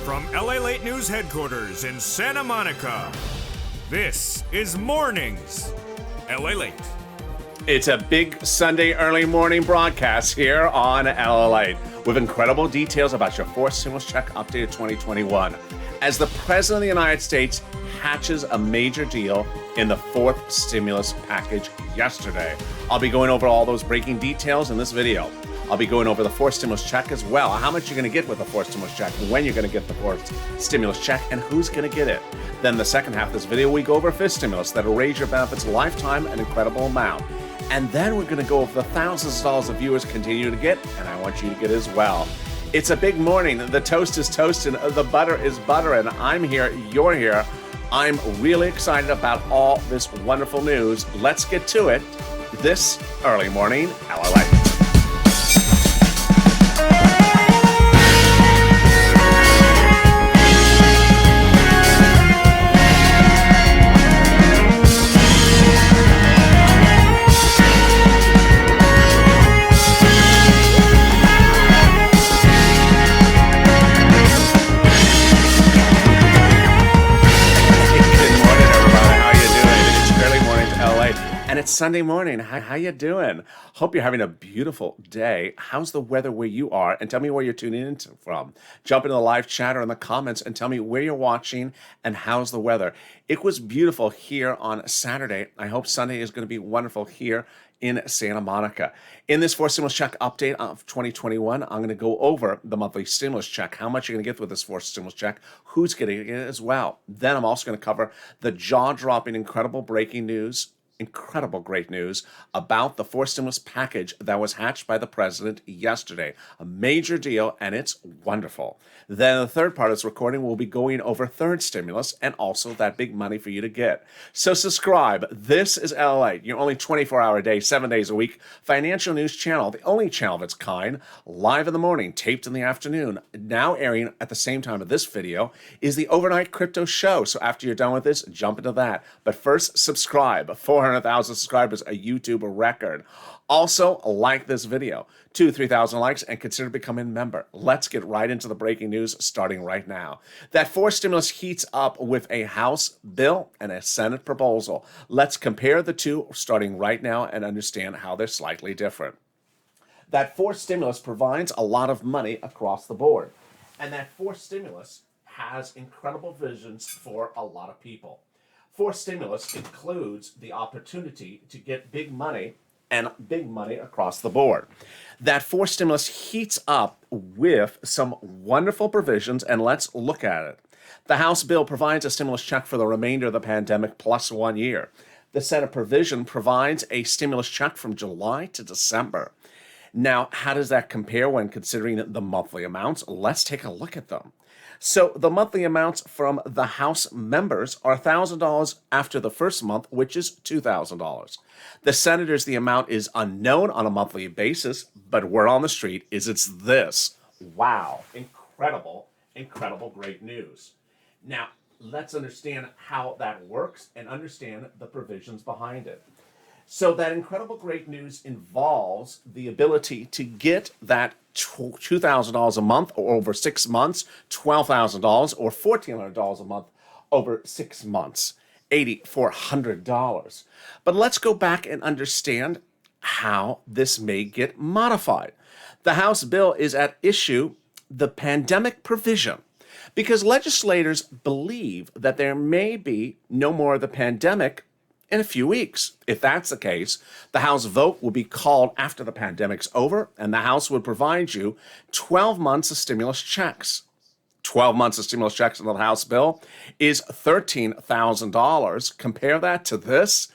From LALATE News Headquarters in Santa Monica, this is Mornings LALATE. It's a big Sunday early morning broadcast here on LALATE with incredible details about your fourth stimulus check updated 2021. As the President of the United States hatches a major deal in the fourth stimulus package yesterday. I'll be going over all those breaking details in this video. I'll be going over the fourth stimulus check as well, how much you're going to get with the fourth stimulus check, when you're going to get the fourth stimulus check, and who's going to get it. Then the second half of this video, we go over fifth stimulus that'll raise your benefits a lifetime an incredible amount. And then we're going to go over the thousands of dollars of viewers continue to get, and I want you to get as well. It's a big morning. The toast is toasting, the butter is buttering. I'm here, you're here. I'm really excited about all this wonderful news. Let's get to it this early morning, LALATE. And it's Sunday morning. How you doing? Hope you're having a beautiful day. How's the weather where you are? And tell me where you're tuning in from. Jump into the live chat or in the comments and tell me where you're watching and how's the weather. It was beautiful here on Saturday. I hope Sunday is going to be wonderful here in Santa Monica. In this fourth stimulus check update of 2021, I'm going to go over the monthly stimulus check, how much you're going to get with this fourth stimulus check, who's getting it as well. Then I'm also going to cover the jaw-dropping, incredible breaking news, incredible great news about the fourth stimulus package that was hatched by the president yesterday. A major deal, and it's wonderful. Then the third part of this recording will be going over third stimulus and also that big money for you to get. So subscribe. This is LALATE, your only 24-hour day, 7 days a week financial news channel, the only channel of its kind, live in the morning, taped in the afternoon. Now airing at the same time of this video is the Overnight Crypto Show. So after you're done with this, jump into that. But first, subscribe. 400,000 subscribers, a YouTube record. Also, like this video. 2,000-3,000 likes and consider becoming a member. Let's get right into the breaking news starting right now. That fourth stimulus heats up with a House bill and a Senate proposal. Let's compare the two starting right now and understand how they're slightly different. That fourth stimulus provides a lot of money across the board. And that fourth stimulus has incredible visions for a lot of people. Fourth stimulus includes the opportunity to get big money and big money across the board. That fourth stimulus heats up with some wonderful provisions, and let's look at it. The House bill provides a stimulus check for the remainder of the pandemic plus 1 year. The Senate provision provides a stimulus check from July to December. Now, how does that compare when considering the monthly amounts? Let's take a look at them. So the monthly amounts from the House members are $1,000 after the first month, which is $2,000. The senators, the amount is unknown on a monthly basis, but word on the street is it's this. Wow, incredible, incredible great news. Now, let's understand how that works and understand the provisions behind it. So that incredible great news involves the ability to get that $2,000 a month or over 6 months, $12,000 or $1,400 a month over 6 months, $8,400. But let's go back and understand how this may get modified. The House bill is at issue the pandemic provision because legislators believe that there may be no more of the pandemic in a few weeks. If that's the case, the House vote will be called after the pandemic's over, and the House would provide you 12 months of stimulus checks. 12 months of stimulus checks in the House bill is $13,000. Compare that to this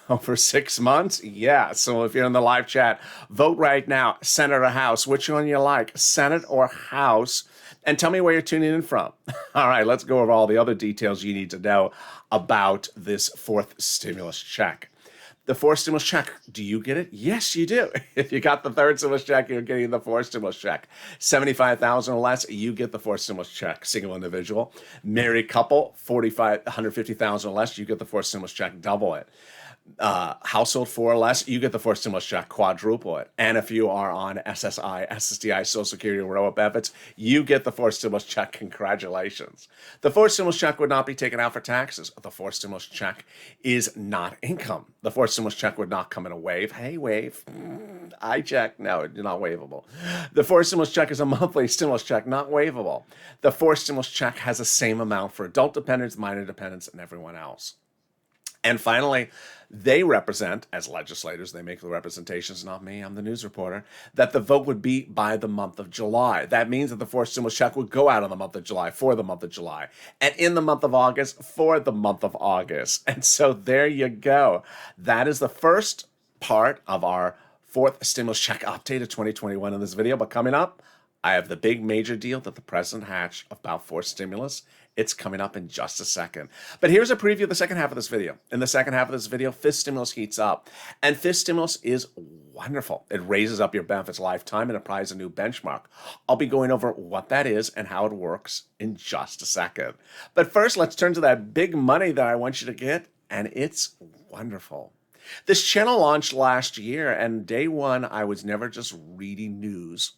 over 6 months. Yeah, so if you're in the live chat, vote right now, Senate or House. Which one you like, Senate or House? And tell me where you're tuning in from. All right, let's go over all the other details you need to know about this fourth stimulus check. The fourth stimulus check, do you get it? Yes, you do. If you got the third stimulus check, you're getting the fourth stimulus check. $75,000 or less, you get the fourth stimulus check. Single individual, married couple, $150,000 or less, you get the fourth stimulus check. Double it. Household 4 or less, you get the fourth stimulus check, quadruple it. And if you are on SSI, SSDI, Social Security, or row benefits, you get the fourth stimulus check. Congratulations. The fourth stimulus check would not be taken out for taxes. The fourth stimulus check is not income. The fourth stimulus check would not come in a wave. Hey, wave. I check. No, it's not waivable. The fourth stimulus check is a monthly stimulus check, not waivable. The fourth stimulus check has the same amount for adult dependents, minor dependents, and everyone else. And finally, they represent, as legislators, they make the representations, not me, I'm the news reporter, that the vote would be by the month of July. That means that the fourth stimulus check would go out in the month of July, for the month of July, and in the month of August, for the month of August. And so there you go. That is the first part of our fourth stimulus check update of 2021 in this video. But coming up, I have the big major deal that the president hatched about fourth stimulus. It's coming up in just a second. But here's a preview of the second half of this video. In the second half of this video, fifth stimulus heats up. And fifth stimulus is wonderful. It raises up your benefits lifetime and applies a new benchmark. I'll be going over what that is and how it works in just a second. But first, let's turn to that big money that I want you to get, and it's wonderful. This channel launched last year, and day one, I was never just reading news.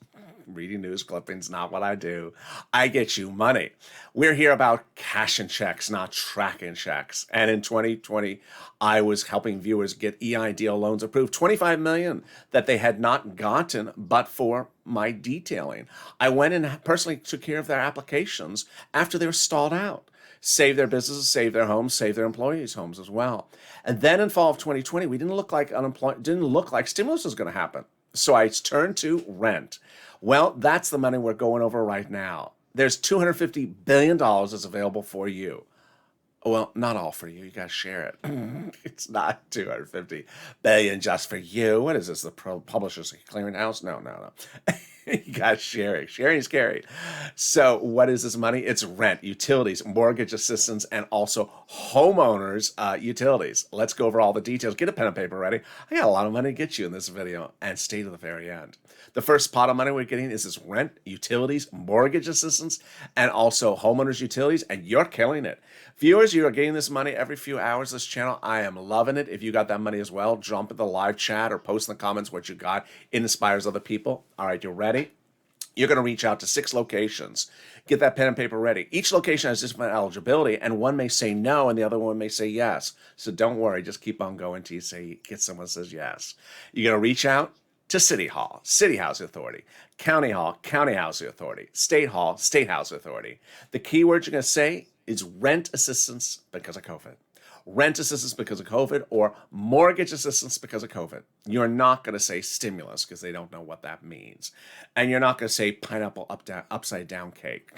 Reading news clippings, not what I do. I get you money. We're here about cashing checks, not tracking checks. And in 2020, I was helping viewers get EIDL loans approved, $25 million that they had not gotten but for my detailing. I went and personally took care of their applications after they were stalled out. Save their businesses, save their homes, save their employees' homes as well. And then in fall of 2020, we didn't look like stimulus was going to happen. So I turned to rent. Well, that's the money we're going over right now. There's $250 billion that's available for you. Well, not all for you. You got to share it. It's not $250 billion just for you. What is this? The Publishers Clearinghouse? No. You got to share it. Sharing is caring. So what is this money? It's rent, utilities, mortgage assistance, and also homeowners utilities. Let's go over all the details. Get a pen and paper ready. I got a lot of money to get you in this video, and stay to the very end. The first pot of money we're getting is this rent, utilities, mortgage assistance, and also homeowners utilities, and you're killing it. Viewers, you are getting this money every few hours this channel. I am loving it. If you got that money as well, jump in the live chat or post in the comments what you got. It inspires other people. All right, you're ready? You're going to reach out to 6 locations. Get that pen and paper ready. Each location has different eligibility, and one may say no, and the other one may say yes. So don't worry. Just keep on going till you get someone who says yes. You're going to reach out to City Hall, City Housing Authority, County Hall, County Housing Authority, State Hall, State Housing Authority. The key word you're going to say is rent assistance because of COVID. Rent assistance because of COVID, or mortgage assistance because of COVID. You're not going to say stimulus because they don't know what that means. And you're not going to say pineapple upside down cake.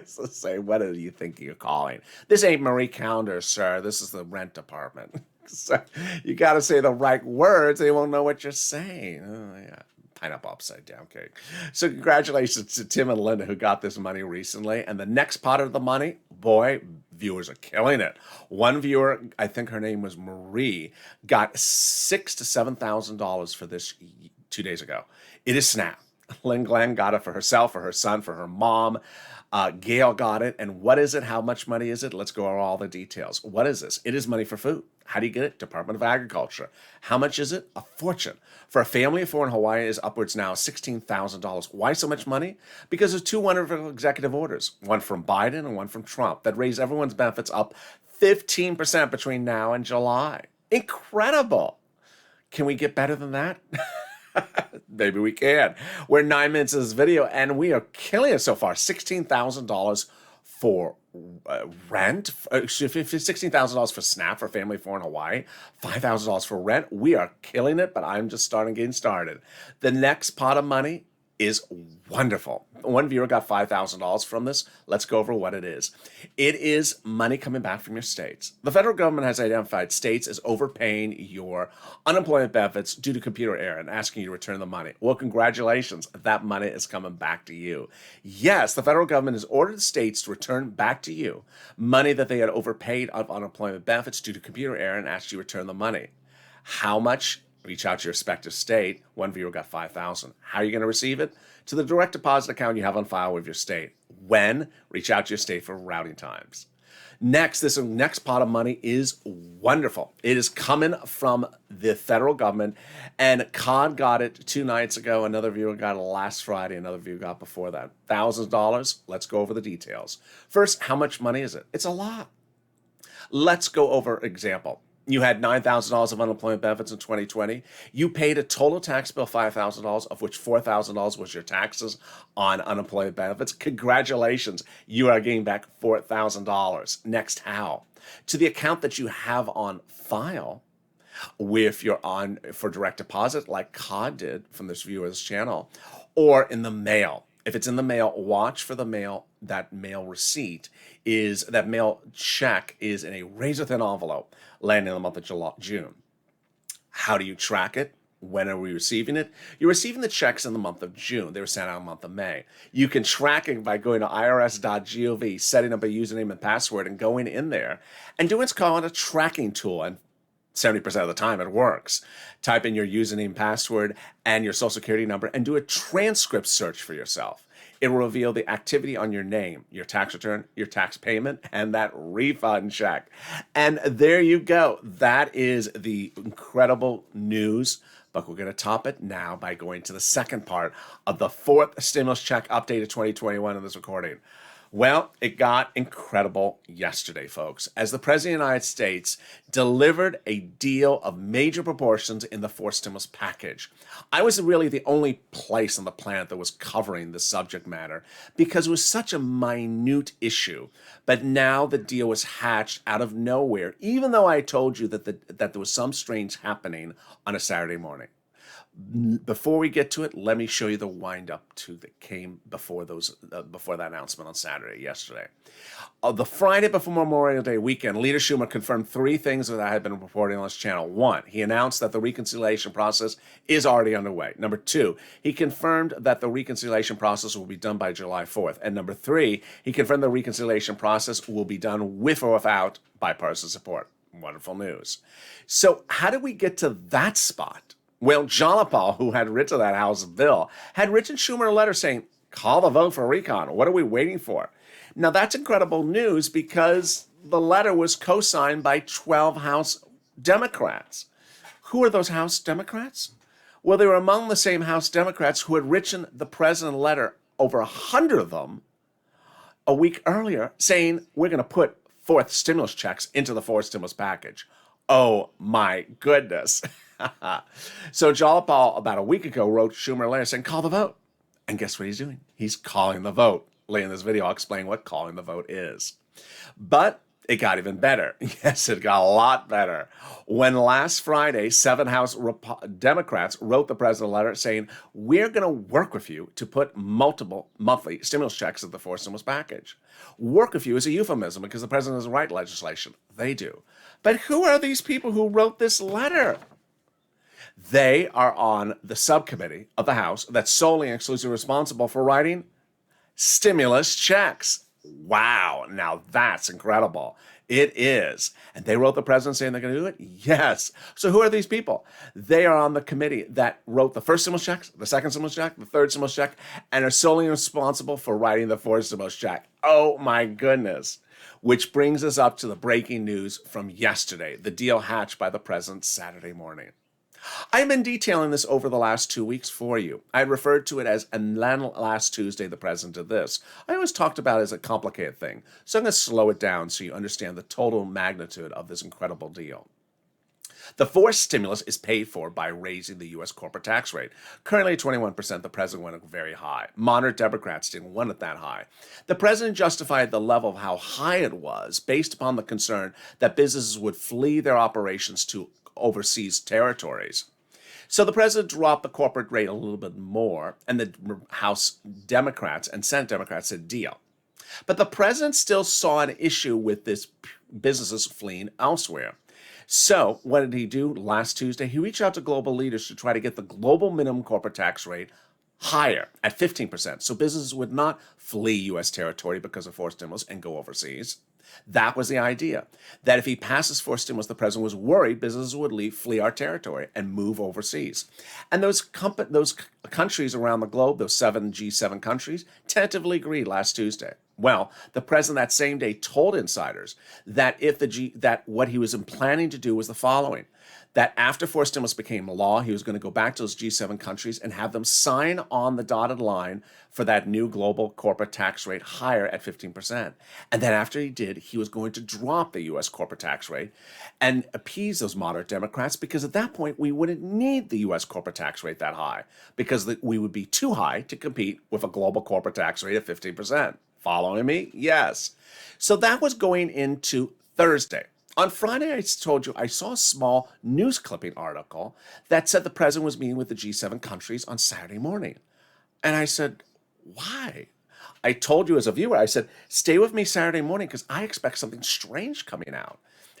So say, what do you think you're calling? This ain't Marie Calendar, sir. This is the rent department. So you got to say the right words. They won't know what you're saying. Oh, yeah. Pineapple upside down cake. So congratulations to Tim and Linda who got this money recently. And the next pot of the money, boy, viewers are killing it. One viewer, I think her name was Marie, got $6,000 to $7,000 for this 2 days ago. It is SNAP. Lynn Glenn got it for herself, for her son, for her mom. Gail got it. And what is it? How much money is it? Let's go over all the details. What is this? It is money for food. How do you get it? Department of Agriculture. How much is it? A fortune. For a family of 4 in Hawaii is upwards now $16,000. Why so much money? Because there's 2 wonderful executive orders, one from Biden and one from Trump, that raise everyone's benefits up 15% between now and July. Incredible. Can we get better than that? Maybe we can. We're 9 minutes of this video, and we are killing it so far. $16,000 for rent, $16,000 for SNAP for family 4 in Hawaii, $5,000 for rent. We are killing it, but I'm just getting started. The next pot of money is wonderful. One viewer got $5,000 from this. Let's go over what it is. It is money coming back from your states. The federal government has identified states as overpaying your unemployment benefits due to computer error and asking you to return the money. Well, congratulations. That money is coming back to you. Yes, the federal government has ordered states to return back to you money that they had overpaid of unemployment benefits due to computer error and asked you to return the money. How much? Reach out to your respective state. One viewer got $5,000. How are you going to receive it? To the direct deposit account you have on file with your state. When? Reach out to your state for routing times. Next, this next pot of money is wonderful. It is coming from the federal government, and Con got it 2 nights ago. Another viewer got it last Friday. Another viewer got before that. $1,000. Let's go over the details. First, how much money is it? It's a lot. Let's go over example. You had $9,000 of unemployment benefits in 2020. You paid a total tax bill $5,000, of which $4,000 was your taxes on unemployment benefits. Congratulations, you are getting back $4,000. Next, how? To the account that you have on file, if you're on for direct deposit, like COD did from this viewer's channel, or in the mail. If it's in the mail, watch for the mail. That mail receipt is, that mail check is in a razor-thin envelope landing in the month of June. How do you track it? When are we receiving it? You're receiving the checks in the month of June. They were sent out in the month of May. You can track it by going to irs.gov, setting up a username and password, and going in there and doing what's called a tracking tool. And 70% of the time it works. Type in your username, password, and your social security number and do a transcript search for yourself. It will reveal the activity on your name, your tax return, your tax payment, and that refund check. And there you go. That is the incredible news. But we're going to top it now by going to the second part of the fourth stimulus check update of 2021 in this recording. Well, it got incredible yesterday, folks, as the President of the United States delivered a deal of major proportions in the fourth stimulus package. I was really the only place on the planet that was covering the subject matter because it was such a minute issue. But now the deal was hatched out of nowhere, even though I told you that there was some strange happening on a Saturday morning. Before we get to it, let me show you the wind-up that came before that announcement on Saturday, yesterday. The Friday before Memorial Day weekend, Leader Schumer confirmed 3 things that I had been reporting on this channel. 1, he announced that the reconciliation process is already underway. Number 2, he confirmed that the reconciliation process will be done by July 4th. And number 3, he confirmed the reconciliation process will be done with or without bipartisan support. Wonderful news. So how did we get to that spot? Well, John Paul, who had written that House bill, had written Schumer a letter saying, call the vote for recon. What are we waiting for? Now, that's incredible news because the letter was co-signed by 12 House Democrats. Who are those House Democrats? Well, they were among the same House Democrats who had written the president a letter, over 100 of them, a week earlier, saying, we're going to put fourth stimulus checks into the fourth stimulus package. Oh, my goodness. So John Paul, about a week ago, wrote Schumer a letter saying, call the vote. And guess what he's doing? He's calling the vote. Later in this video, I'll explain what calling the vote is. But it got even better. Yes, it got a lot better. When last Friday, 7 House Democrats wrote the president a letter saying, we're going to work with you to put multiple monthly stimulus checks in the fourth stimulus package. Work with you is a euphemism because the president doesn't write legislation. They do. But who are these people who wrote this letter? They are on the subcommittee of the House that's solely and exclusively responsible for writing stimulus checks. Wow, now that's incredible. It is. And they wrote the president saying they're going to do it? Yes. So who are these people? They are on the committee that wrote the first stimulus checks, the second stimulus check, the third stimulus check, and are solely responsible for writing the fourth stimulus check. Oh my goodness. Which brings us up to the breaking news from yesterday, the deal hatched by the president Saturday morning. I've been detailing this over the last 2 weeks for you. I referred to it as, and then last Tuesday the president did this. I always talked about it as a complicated thing, so I'm going to slow it down so you understand the total magnitude of this incredible deal. The fourth stimulus is paid for by raising the U.S. corporate tax rate. Currently at 21%, the president went very high. Moderate Democrats didn't want it that high. The president justified the level of how high it was based upon the concern that businesses would flee their operations to overseas territories. So the president dropped the corporate rate a little bit more, and the House Democrats and Senate Democrats said deal. But the president still saw an issue with this businesses fleeing elsewhere. So what did he do last Tuesday? He reached out to global leaders to try to get the global minimum corporate tax rate higher at 15%. So businesses would not flee U.S. territory because of fourth stimulus and go overseas. That was the idea, that if he passes fourth stimulus, the president was worried businesses would flee our territory and move overseas. And those countries around the globe, those 7 G7 countries, tentatively agreed last Tuesday. Well, the president that same day told insiders that that what he was planning to do was the following: that after forced stimulus became law, he was going to go back to those G7 countries and have them sign on the dotted line for that new global corporate tax rate higher at 15%. And then after he did, he was going to drop the U.S. corporate tax rate and appease those moderate Democrats, because at that point, we wouldn't need the U.S. corporate tax rate that high, because we would be too high to compete with a global corporate tax rate of 15%. Following me? Yes. So that was going into Thursday. On Friday, I told you I saw a small news clipping article that said the president was meeting with the G7 countries on Saturday morning. And I said, why? I told you as a viewer, I said, stay with me Saturday morning because I expect something strange coming out.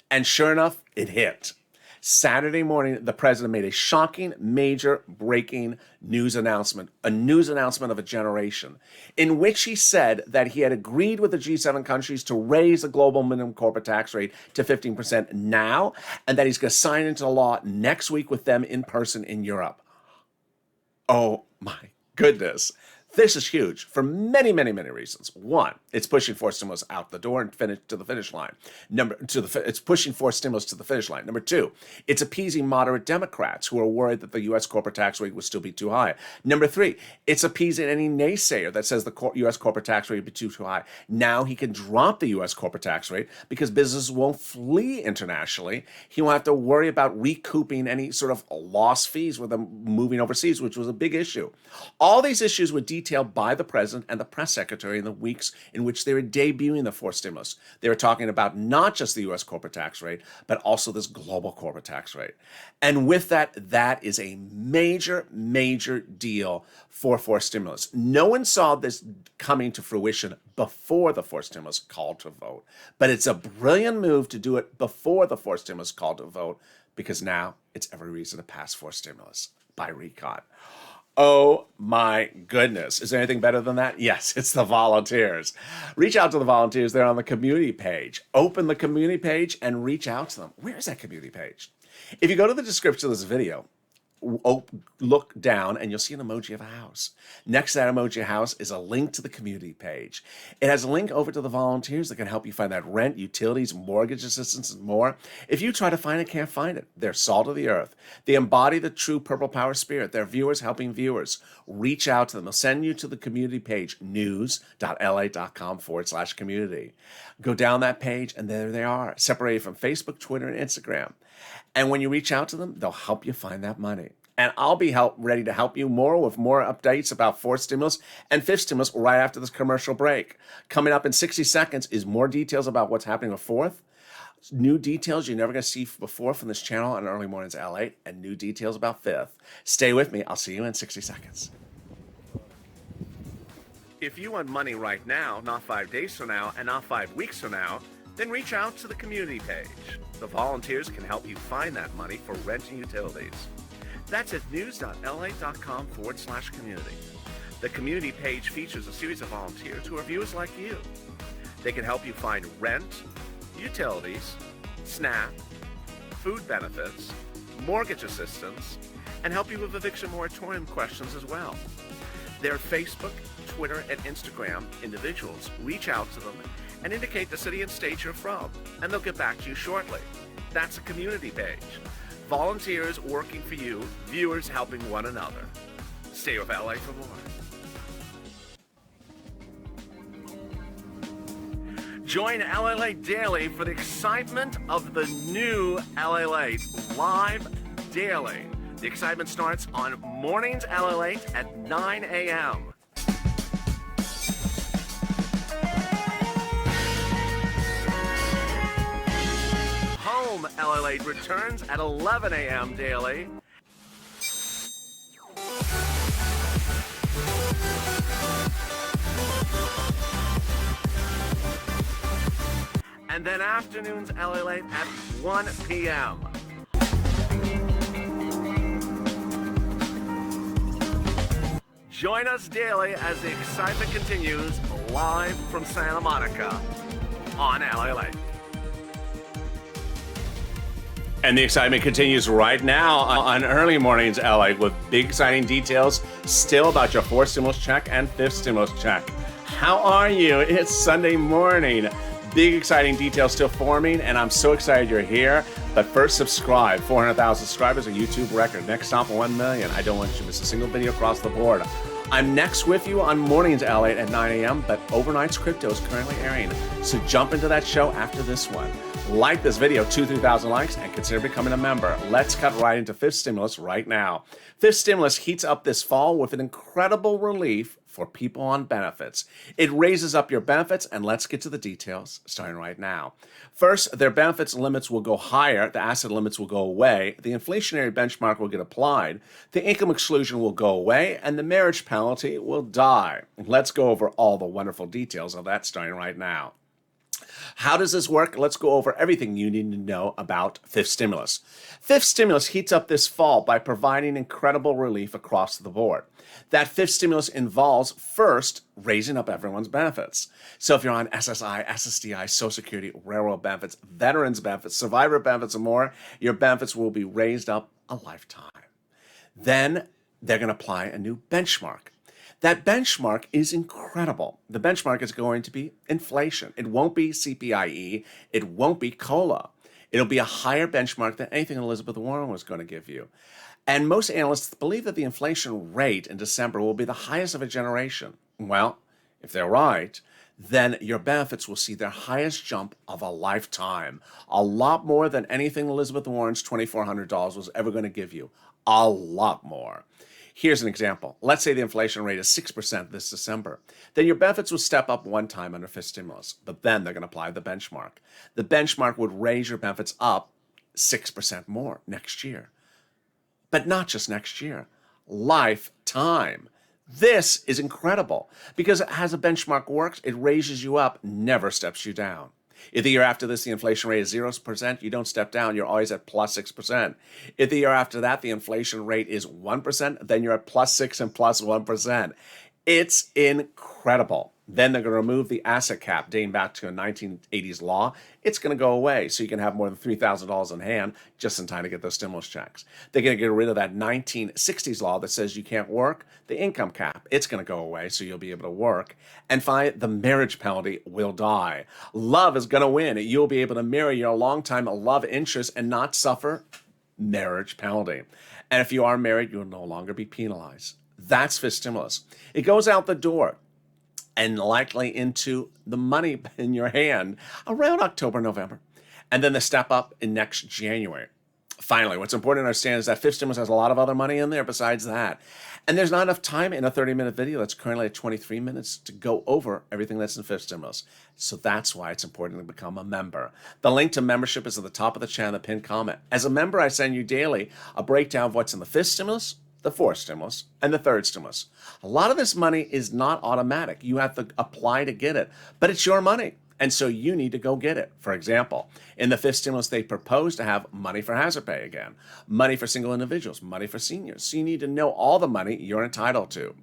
And sure enough, it hit. Saturday morning, the president made a shocking, major, breaking news announcement, a news announcement of a generation, in which he said that he had agreed with the G7 countries to raise the global minimum corporate tax rate to 15% now, and that he's going to sign into law next week with them in person in Europe. Oh my goodness. This is huge for many, many, many reasons. One, it's pushing forced stimulus out the door and to the finish line. It's pushing forced stimulus to the finish line. Number two, it's appeasing moderate Democrats who are worried that the U.S. corporate tax rate would still be too high. Number three, it's appeasing any naysayer that says the U.S. corporate tax rate would be too high. Now he can drop the U.S. corporate tax rate because businesses won't flee internationally. He won't have to worry about recouping any sort of lost fees with them moving overseas, which was a big issue. All these issues were detailed by the president and the press secretary in the weeks in which they were debuting the forced stimulus. They were talking about not just the U.S. corporate tax rate, but also this global corporate tax rate. And with that, that is a major, major deal for forced stimulus. No one saw this coming to fruition before the forced stimulus called to vote. But it's a brilliant move to do it before the forced stimulus called to vote, because now it's every reason to pass forced stimulus by recon. Oh my goodness. Is there anything better than that? Yes, it's the volunteers. Reach out to the volunteers. They're on the community page. Open the community page and reach out to them. Where is that community page? If you go to the description of this video, look down and you'll see an emoji of a house. Next to that emoji of house is a link to the community page. It has a link over to the volunteers that can help you find that rent, utilities, mortgage assistance, and more. If you try to find it, can't find it. They're salt of the earth. They embody the true Purple Power spirit. They're viewers helping viewers. Reach out to them. They'll send you to the community page, news.la.com/community. Go down that page and there they are, separated from Facebook, Twitter, and Instagram. And when you reach out to them, they'll help you find that money. And I'll be ready to help you more with more updates about fourth stimulus and fifth stimulus right after this commercial break. Coming up in 60 seconds is more details about what's happening with fourth, new details you're never going to see before from this channel on Early Mornings LA, and new details about fifth. Stay with me. I'll see you in 60 seconds. If you want money right now, not 5 days from now, and not 5 weeks from now, then reach out to the community page. The volunteers can help you find that money for rent and utilities. That's at news.la.com/community. The community page features a series of volunteers who are viewers like you. They can help you find rent, utilities, SNAP, food benefits, mortgage assistance, and help you with eviction moratorium questions as well. Their Facebook, Twitter, and Instagram individuals reach out to them and indicate the city and state you're from, and they'll get back to you shortly. That's a community page. Volunteers working for you, viewers helping one another. Stay with LA for more. Join LALATE Daily for the excitement of the new LALATE live daily. The excitement starts on Mornings LALATE at 9 a.m. Home LALATE returns at 11 a.m. daily. And then afternoons LALATE at 1 p.m. Join us daily as the excitement continues live from Santa Monica on LALATE. And the excitement continues right now on Early Mornings LA with big exciting details still about your fourth stimulus check and fifth stimulus check. How are you? It's Sunday morning. Big exciting details still forming, and I'm so excited you're here. But first, subscribe. 400,000 subscribers, a YouTube record. Next stop, 1 million. I don't want you to miss a single video across the board. I'm next with you on mornings LATE at 9 a.m., but Overnight's Crypto is currently airing. So jump into that show after this one. Like this video, 3,000 likes, and consider becoming a member. Let's cut right into fifth stimulus right now. Fifth stimulus heats up this fall with an incredible relief for people on benefits. It raises up your benefits, and let's get to the details starting right now. First, their benefits limits will go higher, the asset limits will go away, the inflationary benchmark will get applied, the income exclusion will go away, and the marriage penalty will die. Let's go over all the wonderful details of that starting right now. How does this work? Let's go over everything you need to know about fifth stimulus. Fifth stimulus heats up this fall by providing incredible relief across the board. That fifth stimulus involves, first, raising up everyone's benefits. So if you're on SSI, SSDI, Social Security, railroad benefits, veterans benefits, survivor benefits, and more, your benefits will be raised up a lifetime. Then they're going to apply a new benchmark. That benchmark is incredible. The benchmark is going to be inflation. It won't be CPIE. It won't be COLA. It'll be a higher benchmark than anything Elizabeth Warren was going to give you. And most analysts believe that the inflation rate in December will be the highest of a generation. Well, if they're right, then your benefits will see their highest jump of a lifetime. A lot more than anything Elizabeth Warren's $2,400 was ever going to give you. A lot more. Here's an example. Let's say the inflation rate is 6% this December. Then your benefits will step up one time under fifth stimulus, but then they're going to apply the benchmark. The benchmark would raise your benefits up 6% more next year. But not just next year, lifetime. This is incredible because as a benchmark works, it raises you up, never steps you down. If the year after this, the inflation rate is 0%, you don't step down, you're always at plus 6%. If the year after that, the inflation rate is 1%, then you're at plus 6 and plus 1%. It's incredible. Then they're going to remove the asset cap dating back to a 1980s law. It's going to go away so you can have more than $3,000 in hand just in time to get those stimulus checks. They're going to get rid of that 1960s law that says you can't work, the income cap. It's going to go away so you'll be able to work. And finally, the marriage penalty will die. Love is going to win. You'll be able to marry your longtime love interest and not suffer marriage penalty. And if you are married, you'll no longer be penalized. That's fifth stimulus. It goes out the door and likely into the money in your hand around October, November. And then the step up in next January. Finally, what's important to understand is that fifth stimulus has a lot of other money in there besides that. And there's not enough time in a 30-minute video that's currently at 23 minutes to go over everything that's in fifth stimulus. So that's why it's important to become a member. The link to membership is at the top of the channel, the pinned comment. As a member, I send you daily a breakdown of what's in the fifth stimulus, the fourth stimulus, and the third stimulus. A lot of this money is not automatic. You have to apply to get it, but it's your money. And so you need to go get it. For example, in the fifth stimulus, they propose to have money for hazard pay again, money for single individuals, money for seniors. So you need to know all the money you're entitled to.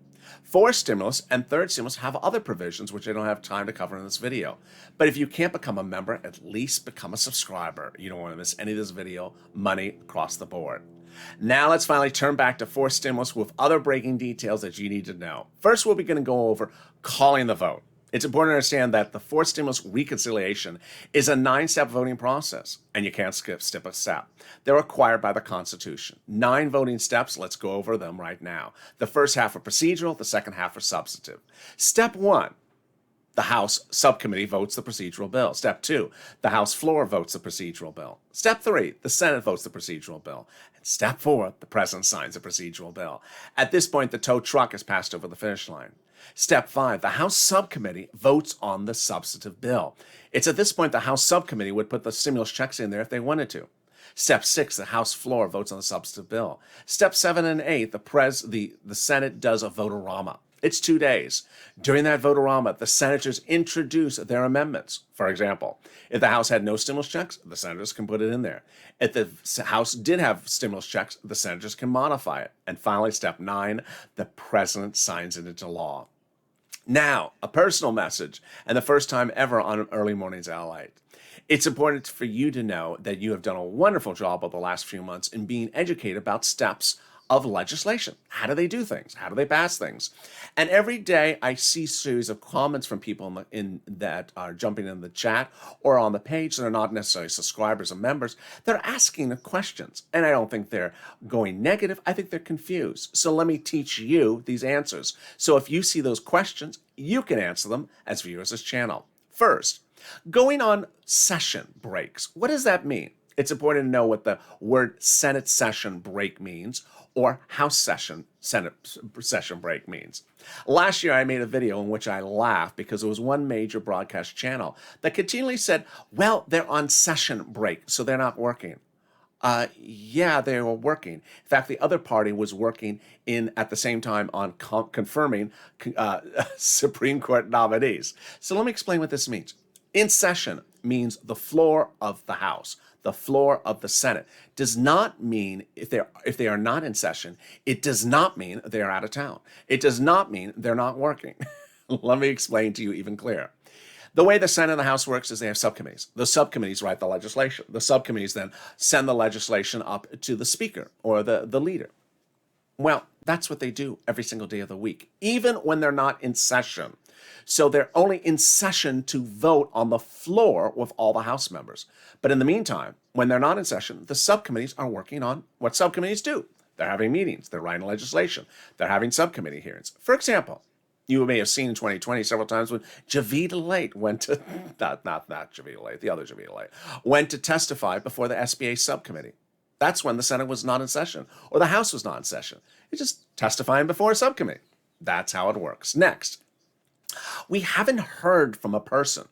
Fourth stimulus and third stimulus have other provisions, which I don't have time to cover in this video. But if you can't become a member, at least become a subscriber. You don't want to miss any of this video, money across the board. Now let's finally turn back to fourth stimulus with other breaking details that you need to know. First, we're going to go over calling the vote. It's important to understand that the fourth stimulus reconciliation is a 9-step voting process, and you can't skip a step. They're required by the Constitution. 9 voting steps, let's go over them right now. The first half are procedural, the second half are substantive. Step 1, the House subcommittee votes the procedural bill. Step 2, the House floor votes the procedural bill. Step 3, the Senate votes the procedural bill. And step 4, the President signs the procedural bill. At this point, the tow truck has passed over the finish line. Step 5, the House subcommittee votes on the substantive bill. It's at this point the House subcommittee would put the stimulus checks in there if they wanted to. Step 6, the House floor votes on the substantive bill. Step 7 and 8, the Senate does a vote-a-rama. It's 2 days. During that vote-a-rama, the senators introduce their amendments. For example, if the House had no stimulus checks, the senators can put it in there. If the House did have stimulus checks, the senators can modify it. And finally, step 9, the president signs it into law. Now, a personal message, and the first time ever on Early Mornings LATE. It's important for you to know that you have done a wonderful job over the last few months in being educated about steps of legislation. How do they do things? How do they pass things? And every day I see a series of comments from people that are jumping in the chat or on the page that are not necessarily subscribers or members. They're asking the questions. And I don't think they're going negative. I think they're confused. So let me teach you these answers. So if you see those questions, you can answer them as viewers of this channel. First, going on session breaks. What does that mean? It's important to know what the word Senate session break means or House Senate session break means. Last year, I made a video in which I laughed because there was one major broadcast channel that continually said, well, they're on session break, so they're not working. Yeah, they were working. In fact, the other party was working at the same time on confirming Supreme Court nominees. So let me explain what this means. In session means the floor of the House, the floor of the Senate. Does not mean if they are not in session, it does not mean they are out of town. It does not mean they're not working. Let me explain to you even clearer. The way the Senate and the House works is they have subcommittees. The subcommittees write the legislation. The subcommittees then send the legislation up to the speaker or the leader. Well, that's what they do every single day of the week, even when they're not in session. So they're only in session to vote on the floor with all the House members. But in the meantime, when they're not in session, the subcommittees are working on what subcommittees do. They're having meetings. They're writing legislation. They're having subcommittee hearings. For example, you may have seen in 2020 several times when Javita Late went to, not Javita Late, the other Javita Late, went to testify before the SBA subcommittee. That's when the Senate was not in session or the House was not in session. It's just testifying before a subcommittee. That's how it works. Next, we haven't heard from a person.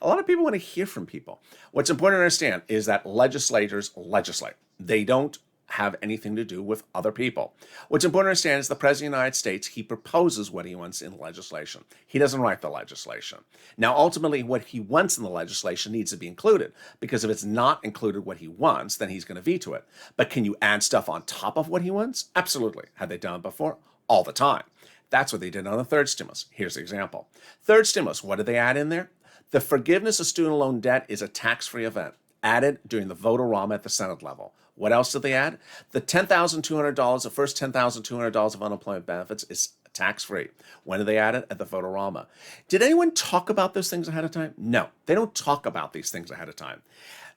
A lot of people want to hear from people. What's important to understand is that legislators legislate. They don't have anything to do with other people. What's important to understand is the President of the United States, he proposes what he wants in legislation. He doesn't write the legislation. Now, ultimately, what he wants in the legislation needs to be included, because if it's not included what he wants, then he's going to veto it. But can you add stuff on top of what he wants? Absolutely. Have they done it before? All the time. That's what they did on the third stimulus. Here's the example. Third stimulus, what did they add in there? The forgiveness of student loan debt is a tax-free event added during the vote-a-rama at the Senate level. What else did they add? The $10,200, the first $10,200 of unemployment benefits is tax-free. When did they add it? At the vote-a-rama. Did anyone talk about those things ahead of time? No, they don't talk about these things ahead of time.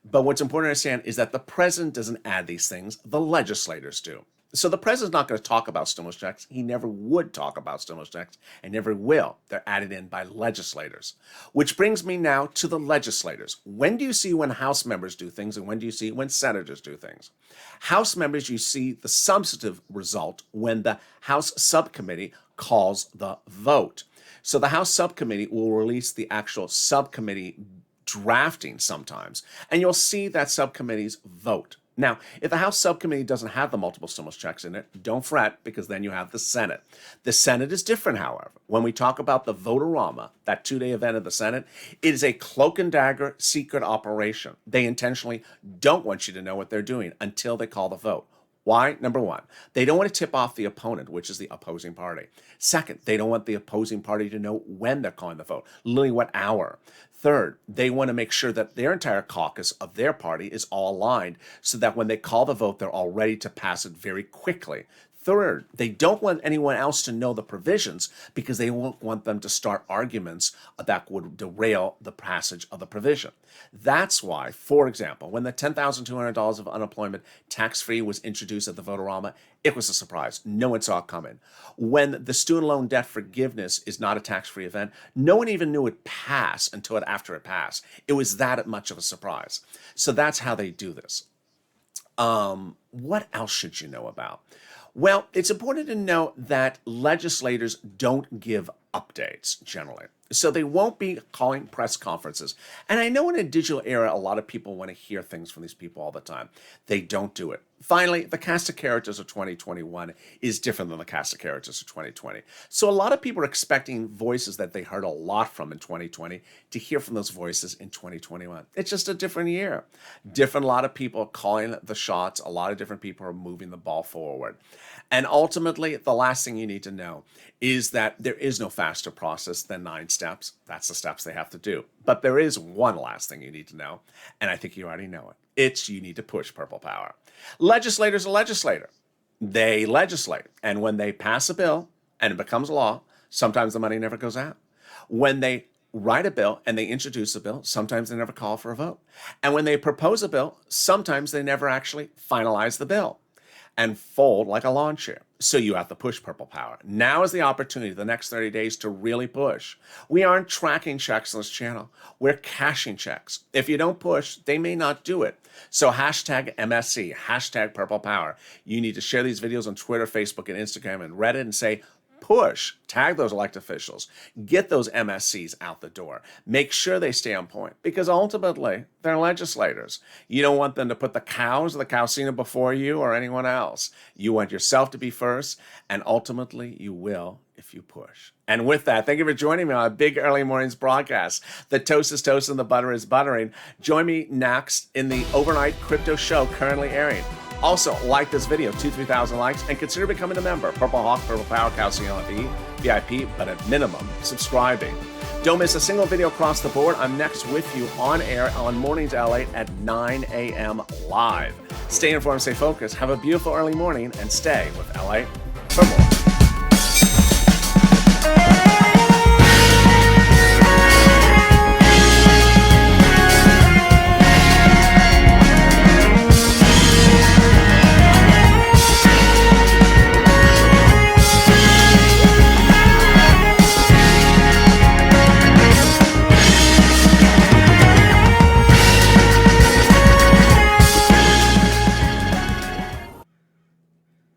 But what's important to understand is that the president doesn't add these things, the legislators do. So the president's not going to talk about stimulus checks. He never would talk about stimulus checks and never will. They're added in by legislators. Which brings me now to the legislators. When do you see when House members do things and when do you see when senators do things? House members, you see the substantive result when the House subcommittee calls the vote. So the House subcommittee will release the actual subcommittee drafting sometimes, and you'll see that subcommittees vote. Now, if the House subcommittee doesn't have the multiple stimulus checks in it, don't fret, because then you have the Senate. The Senate is different, however. When we talk about the vote-a-rama, that two-day event of the Senate, it is a cloak and dagger secret operation. They intentionally don't want you to know what they're doing until they call the vote. Why? Number one, they don't want to tip off the opponent, which is the opposing party. Second, they don't want the opposing party to know when they're calling the vote, literally what hour. Third, they want to make sure that their entire caucus of their party is all aligned so that when they call the vote, they're all ready to pass it very quickly. Third, they don't want anyone else to know the provisions because they won't want them to start arguments that would derail the passage of the provision. That's why, for example, when the $10,200 of unemployment tax-free was introduced at the vote-a-rama, it was a surprise. No one saw it coming. When the student loan debt forgiveness is not a tax-free event, no one even knew it passed until after it passed. It was that much of a surprise. So that's how they do this. What else should you know about? Well, it's important to know that legislators don't give updates generally. So they won't be calling press conferences. And I know in a digital era, a lot of people want to hear things from these people all the time. They don't do it. Finally, the cast of characters of 2021 is different than the cast of characters of 2020. So a lot of people are expecting voices that they heard a lot from in 2020 to hear from those voices in 2021. It's just a different year. A lot of people calling the shots. A lot of different people are moving the ball forward. And ultimately, the last thing you need to know is that there is no faster process than 9 steps. That's the steps they have to do. But there is one last thing you need to know, and I think you already know it. It's you need to push purple power. Legislator's a legislator. They legislate. And when they pass a bill and it becomes law, sometimes the money never goes out. When they write a bill and they introduce a bill, sometimes they never call for a vote. And when they propose a bill, sometimes they never actually finalize the bill and fold like a lawn chair. So you have to push Purple Power. Now is the opportunity, the next 30 days, to really push. We aren't tracking checks on this channel. We're cashing checks. If you don't push, they may not do it. So hashtag MSC, hashtag Purple Power. You need to share these videos on Twitter, Facebook, and Instagram, and Reddit, and say, push, tag those elected officials, get those MSCs out the door, make sure they stay on point, because ultimately they're legislators. You don't want them to put the cows or the Cowcina before you or anyone else. You want yourself to be first, and ultimately you will if you push. And with that, thank you for joining me on a big early mornings broadcast. The toast is toast and the butter is buttering. Join me next in the overnight crypto show currently airing. Also, like this video, 3,000 likes, and consider becoming a member. Purple Hawk, Purple Power, Calcium VIP, but at minimum, subscribing. Don't miss a single video across the board. I'm next with you on air on Mornings LA at 9 a.m. live. Stay informed, stay focused, have a beautiful early morning, and stay with LA Purple.